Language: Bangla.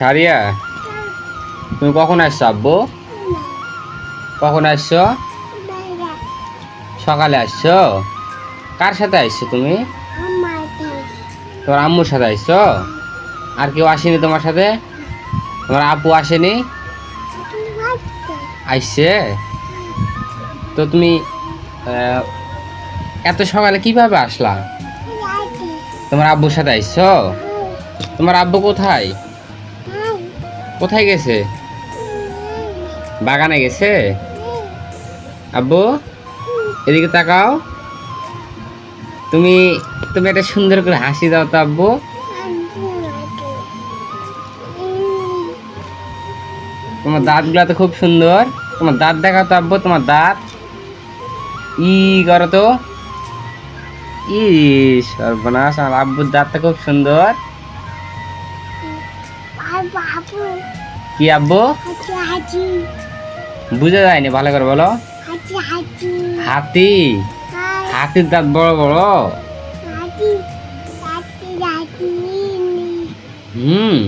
সারিয়া, তুমি কখন আসছো আব্বু? কখন আসছো? সকালে আসছো? কার সাথে আসছো তুমি? তোমার আম্মুর সাথে আসছো? আর কেউ আসেনি তোমার সাথে? তোমার আপু আসেনি? আসছে? তো তুমি আহ, এত সকালে কিভাবে আসলা? তোমার আব্বুর সাথে আসছো? তোমার আব্বু কোথায়? কোথায় গেছে? বাগানে গেছে? আব্বু, এদিকে তাকাও। তুমি তুমি একটা সুন্দর করে হাসি দাও তো আব্বু। তোমার দাঁতগুলা তো খুব সুন্দর। তোমার দাঁত দেখাও তো আব্বু, তোমার দাঁত। ই করো তো। ই সর্বনাশ, আমার আব্বুর দাঁতটা খুব সুন্দর। কি আব্বু? বুঝা যায়নি, ভালো করে বলো। হাতি? হাতির দাঁত বড় বড়? হুম।